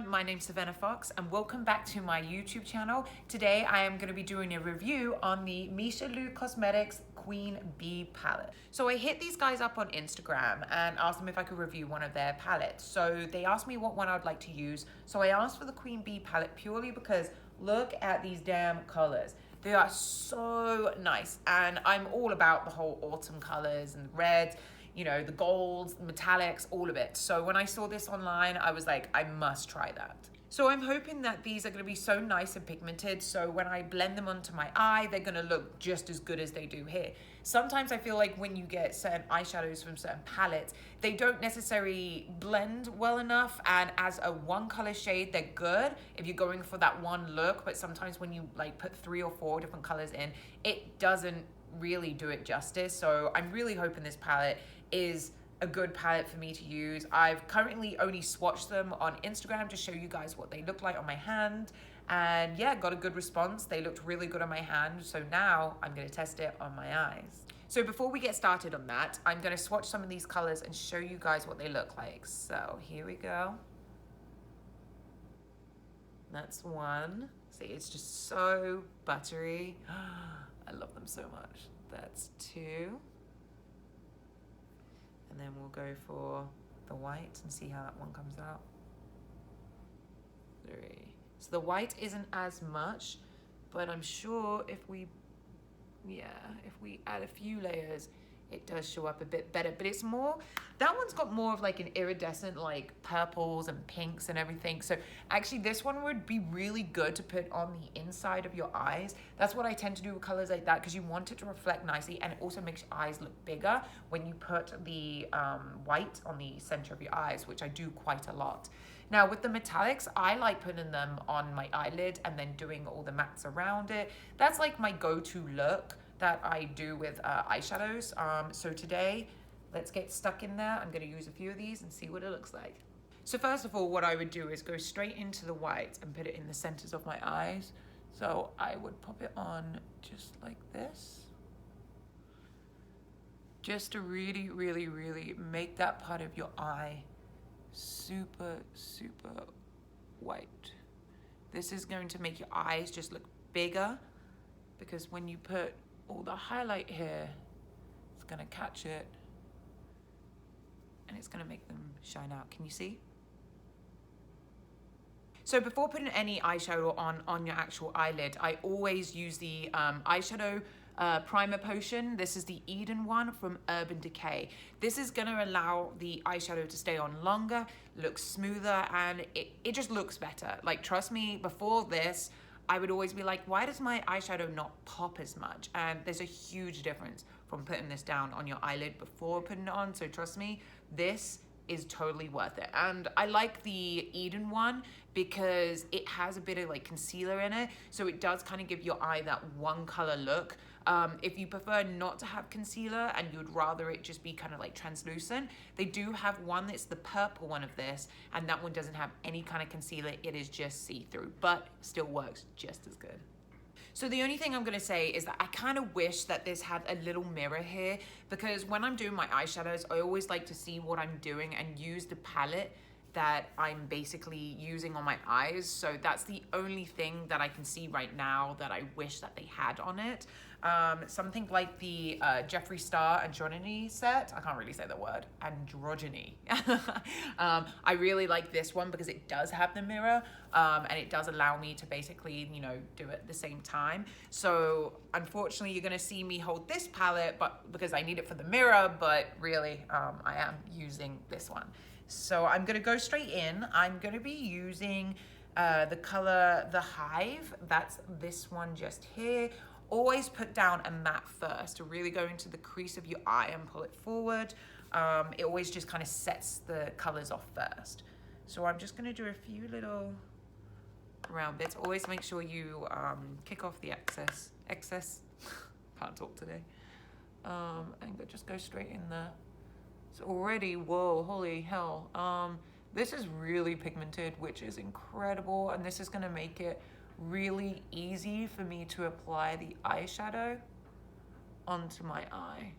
everyone, my name's Cervena and welcome back to my YouTube channel. Today I am going to be doing a review on the MeeshaLou Cosmetics Queen Bee palette. So I hit these guys up on Instagram and asked them if I could review one of their palettes. So they asked me what one I would like to use. So I asked for the Queen Bee palette purely because look at these damn colors. They are so nice and I'm all about the whole autumn colors and reds, you know, the golds, metallics, all of it. So when I saw this online, I was like, I must try that. So I'm hoping that these are gonna be so nice and pigmented, so when I blend them onto my eye, they're gonna look just as good as they do here. Sometimes I feel like when you get certain eyeshadows from certain palettes, they don't necessarily blend well enough, and as a one color shade, they're good if you're going for that one look, but sometimes when you like put 3 or 4 different colors in, it doesn't really do it justice. So I'm really hoping this palette is a good palette for me to use. I've currently only swatched them on Instagram to show you guys what they look like on my hand, and yeah, got a good response. They looked really good on my hand, so now I'm gonna test it on my eyes. So before we get started on that, I'm gonna swatch some of these colors and show you guys what they look like. So here we go. That's one. See, it's just so buttery. I love them so much. That's 2. And then we'll go for the white and see how that one comes out. 3. So the white isn't as much, but I'm sure if we add a few layers, it does show up a bit better. But it's more, that one's got more of like an iridescent, like purples and pinks and everything. So actually this one would be really good to put on the inside of your eyes. That's what I tend to do with colors like that, because you want it to reflect nicely, and it also makes your eyes look bigger when you put the white on the center of your eyes, which I do quite a lot. Now with the metallics, I like putting them on my eyelid and then doing all the mattes around it. That's like my go-to look that I do with eyeshadows. So today, let's get stuck in there. I'm gonna use a few of these and see what it looks like. So first of all, what I would do is go straight into the white and put it in the centers of my eyes. So I would pop it on just like this. Just to really, really, really make that part of your eye super, super white. This is going to make your eyes just look bigger, because when you put all the highlight here, it's gonna catch it and it's gonna make them shine out. Can you see? So before putting any eyeshadow on your actual eyelid, I always use the eyeshadow primer potion. This is the Eden one from Urban Decay. This is gonna allow the eyeshadow to stay on longer, look smoother, and it just looks better. Like, trust me, before this, I would always be like, why does my eyeshadow not pop as much? And there's a huge difference from putting this down on your eyelid before putting it on. So trust me, this is totally worth it. And I like the Eden one because it has a bit of like concealer in it. So it does kind of give your eye that one color look. If you prefer not to have concealer and you'd rather it just be kind of like translucent, they do have one that's the purple one of this, and that one doesn't have any kind of concealer. It is just see-through, but still works just as good. So the only thing I'm gonna say is that I kind of wish that this had a little mirror here, because when I'm doing my eyeshadows, I always like to see what I'm doing and use the palette that I'm basically using on my eyes. So that's the only thing that I can see right now that I wish that they had on it. Something like the Jeffree Star Androgyny set. I can't really say the word, androgyny. I really like this one because it does have the mirror, and it does allow me to basically, you know, do it at the same time. So unfortunately, you're gonna see me hold this palette, but because I need it for the mirror, but really, I am using this one. So I'm gonna go straight in. I'm gonna be using the color The Hive. That's this one just here. Always put down a matte first to really go into the crease of your eye and pull it forward. It always just kind of sets the colors off first. So I'm just gonna do a few little round bits. Always make sure you kick off the excess. Can't talk today. And just go straight in there. It's already, whoa, holy hell. This is really pigmented, which is incredible. And this is gonna make it really easy for me to apply the eyeshadow onto my eye.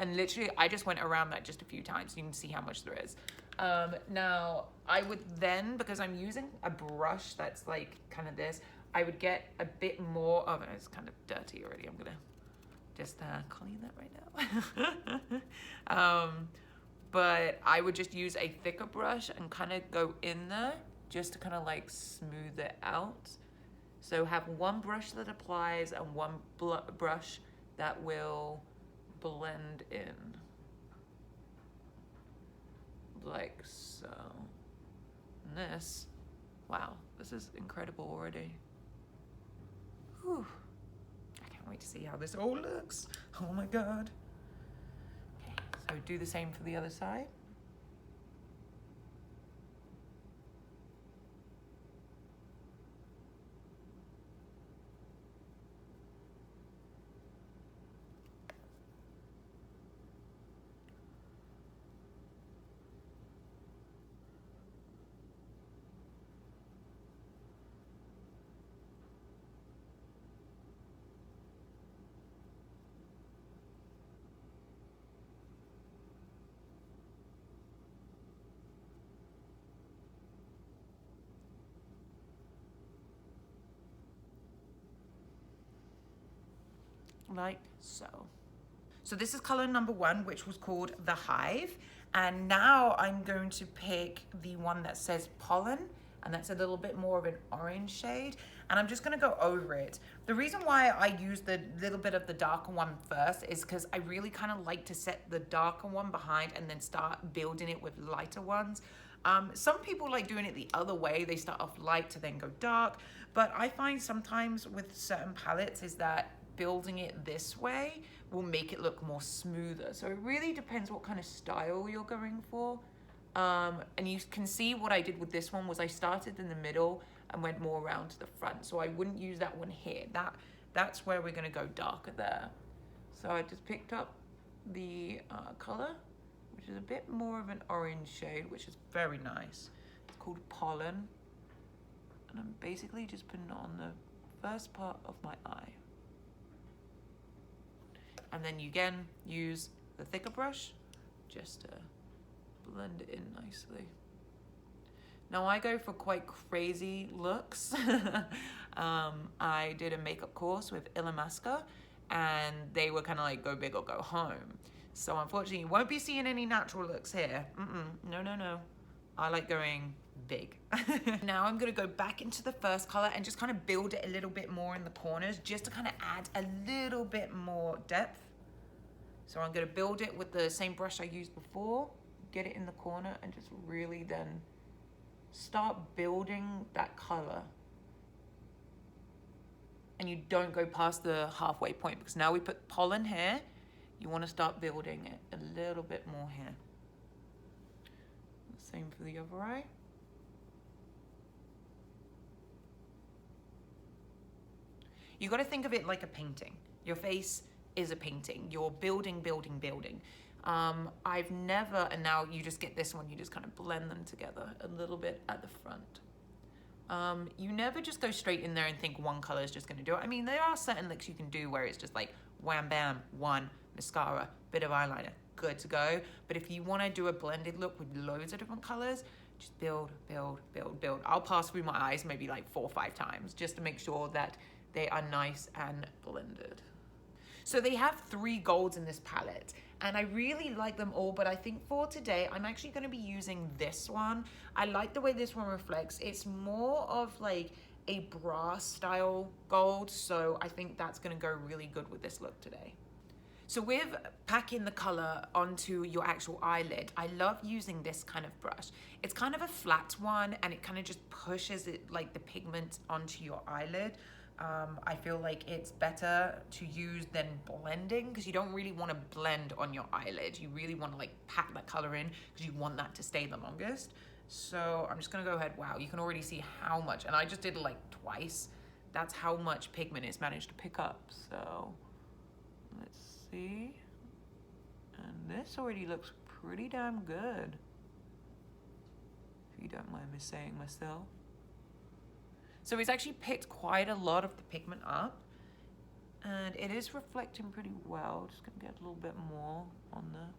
And literally, I just went around that just a few times. You can see how much there is. Now, I would then, because I'm using a brush that's like kind of this, I would get a bit more of it. It's kind of dirty already. I'm gonna just clean that right now. But I would just use a thicker brush and kind of go in there just to kind of like smooth it out. So have one brush that applies and one brush that will blend in. Like so. And this, wow, this is incredible already. Whew. I can't wait to see how this all looks. Oh my God. Okay, so do the same for the other side. Like so. So this is color number 1, which was called the Hive. And now I'm going to pick the one that says Pollen, and that's a little bit more of an orange shade. And I'm just gonna go over it. The reason why I use the little bit of the darker one first is because I really kind of like to set the darker one behind and then start building it with lighter ones. Some people like doing it the other way. They start off light to then go dark. But I find sometimes with certain palettes is that building it this way will make it look more smoother. So it really depends what kind of style you're going for. And you can see what I did with this one was I started in the middle and went more around to the front. So I wouldn't use that one here. That's where we're gonna go darker there. So I just picked up the color, which is a bit more of an orange shade, which is very nice. It's called Pollen. And I'm basically just putting it on the first part of my eye. And then you again use the thicker brush just to blend it in nicely. Now I go for quite crazy looks. I did a makeup course with Illamasqua and they were kind of like go big or go home. So unfortunately you won't be seeing any natural looks here. No. I like going big. Now I'm gonna go back into the first color and just kind of build it a little bit more in the corners just to kind of add a little bit more depth. So I'm gonna build it with the same brush I used before, get it in the corner and just really then start building that color. And you don't go past the halfway point because now we put pollen here, you wanna start building it a little bit more here. Same for the other eye. You got to think of it like a painting. Your face is a painting. You're building. I've never, and now you just get this one, you just kind of blend them together a little bit at the front. You never just go straight in there and think one color is just going to do it. I mean, there are certain looks you can do where it's just like wham bam, one, mascara, bit of eyeliner, good to go. But if you want to do a blended look with loads of different colors, just build. I'll pass through my eyes maybe like 4 or 5 times just to make sure that they are nice and blended. So they have 3 golds in this palette and I really like them all, but I think for today I'm actually going to be using this one. I like the way this one reflects. It's more of like a brass style gold, so I think that's going to go really good with this look today. So with packing the color onto your actual eyelid, I love using this kind of brush. It's kind of a flat one and it kind of just pushes it like the pigment onto your eyelid. I feel like it's better to use than blending because you don't really want to blend on your eyelid. You really want to like pack that color in because you want that to stay the longest. So I'm just gonna go ahead. Wow, you can already see how much, and I just did it like twice. That's how much pigment it's managed to pick up. So let's see. And this already looks pretty damn good, if you don't mind me saying myself. So it's actually picked quite a lot of the pigment up and it is reflecting pretty well. Just gonna get a little bit more on there.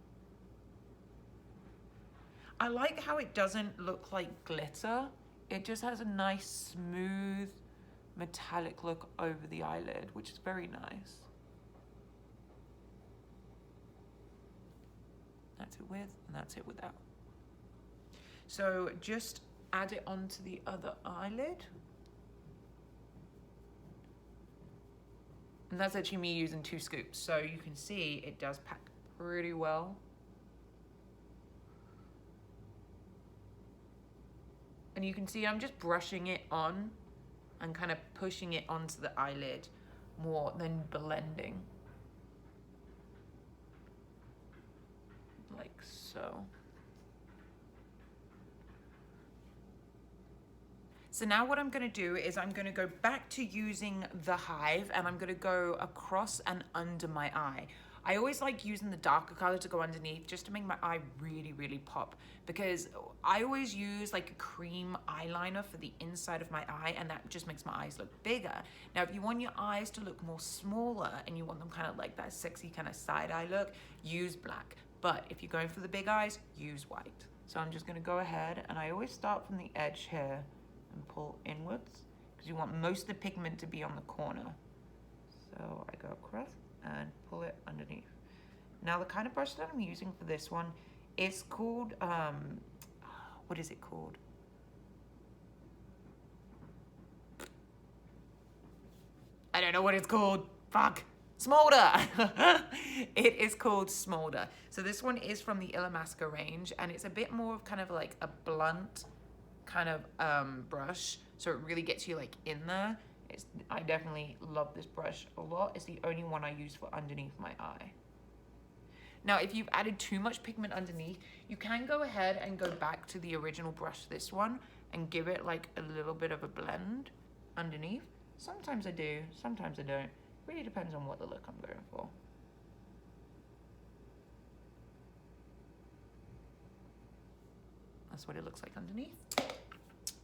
I like how it doesn't look like glitter. It just has a nice, smooth, metallic look over the eyelid, which is very nice. That's it with, and that's it without. So just add it onto the other eyelid. And that's actually me using 2 scoops. So you can see it does pack pretty well. And you can see I'm just brushing it on and kind of pushing it onto the eyelid more than blending. Like so. So now what I'm gonna do is I'm gonna go back to using the Hive, and I'm gonna go across and under my eye. I always like using the darker color to go underneath just to make my eye really, really pop, because I always use like a cream eyeliner for the inside of my eye, and that just makes my eyes look bigger. Now, if you want your eyes to look more smaller and you want them kind of like that sexy kind of side eye look, use black. But if you're going for the big eyes, use white. So I'm just gonna go ahead, and I always start from the edge here and pull inwards, because you want most of the pigment to be on the corner. So I go across and pull it underneath. Now the kind of brush that I'm using for this one is called, what is it called? I don't know what it's called, fuck. Smolder. It is called Smolder. So this one is from the Illamasqua range, and it's a bit more of kind of like a blunt kind of brush, so it really gets you like in there. I definitely love this brush a lot. It's the only one I use for underneath my eye. Now, if you've added too much pigment underneath, you can go ahead and go back to the original brush, this one, and give it like a little bit of a blend underneath. Sometimes I do, sometimes I don't. Really depends on what the look I'm going for. That's what it looks like underneath.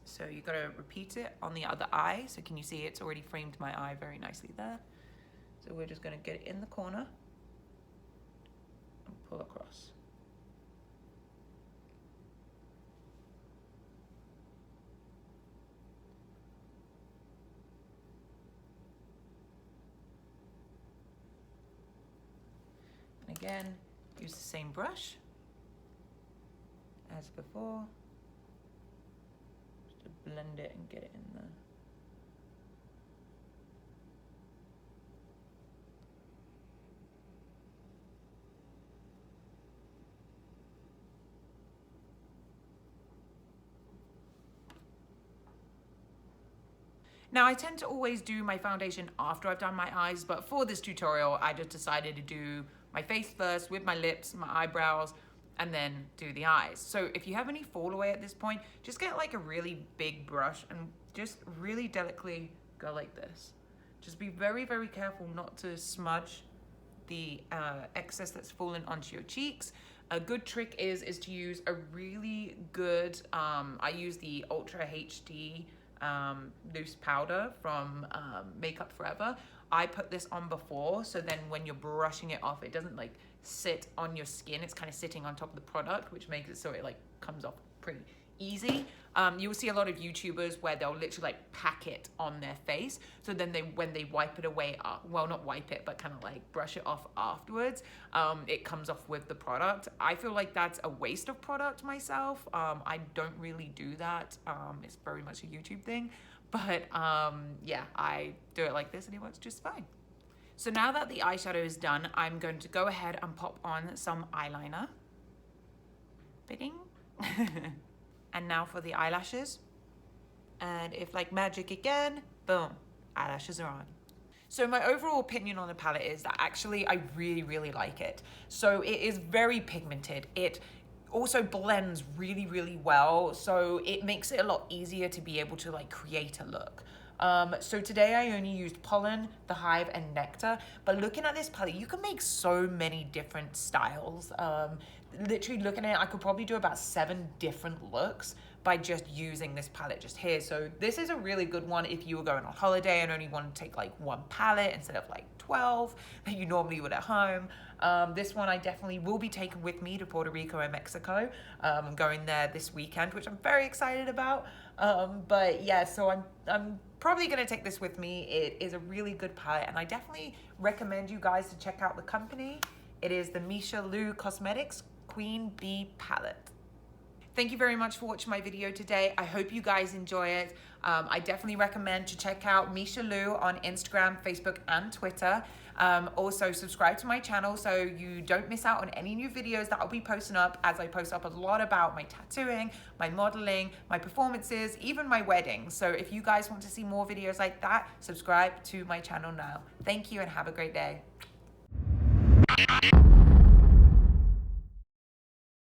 So you gotta repeat it on the other eye. So can you see it's already framed my eye very nicely there? So we're just gonna get it in the corner and pull across. And again, use the same brush as before. Blend it and get it in there. Now I tend to always do my foundation after I've done my eyes, but for this tutorial I just decided to do my face first with my lips, my eyebrows, and then do the eyes. So if you have any fall away at this point, just get like a really big brush and just really delicately go like this. Just be very, very careful not to smudge the excess that's fallen onto your cheeks. A good trick is to use a really good, I use the Ultra HD loose powder from Makeup Forever. I put this on before, so then when you're brushing it off, it doesn't like sit on your skin. It's kind of sitting on top of the product, which makes it so it like comes off pretty easy. You'll see a lot of YouTubers where they'll literally like pack it on their face, so then when they wipe it away, well, not wipe it, but kind of like brush it off afterwards, it comes off with the product. I feel like that's a waste of product myself. I don't really do that. It's very much a YouTube thing, but yeah, I do it like this and it works just fine. So now that the eyeshadow is done, I'm going to go ahead and pop on some eyeliner. Bidding. And now for the eyelashes. And if like magic again, boom, eyelashes are on. So my overall opinion on the palette is that actually I really, really like it. So it is very pigmented. It also blends really, really well. So it makes it a lot easier to be able to like create a look. So today I only used Pollen, the Hive, and Nectar, but looking at this palette, you can make so many different styles. literally looking at it, I could probably do about 7 different looks by just using this palette just here. So this is a really good one if you were going on holiday and only want to take like 1 palette instead of like 12 that you normally would at home. This one I definitely will be taking with me to Puerto Rico and Mexico. I'm going there this weekend, which I'm very excited about. But yeah, so I'm probably gonna take this with me. It is a really good palette, and I definitely recommend you guys to check out the company. It is the MeeshaLou Cosmetics Queen Bee Palette. Thank you very much for watching my video today. I hope you guys enjoy it. I definitely recommend to check out MeeshaLou on Instagram, Facebook, and Twitter. Also, subscribe to my channel so you don't miss out on any new videos that I'll be posting up, as I post up a lot about my tattooing, my modeling, my performances, even my wedding. So if you guys want to see more videos like that, subscribe to my channel now. Thank you and have a great day.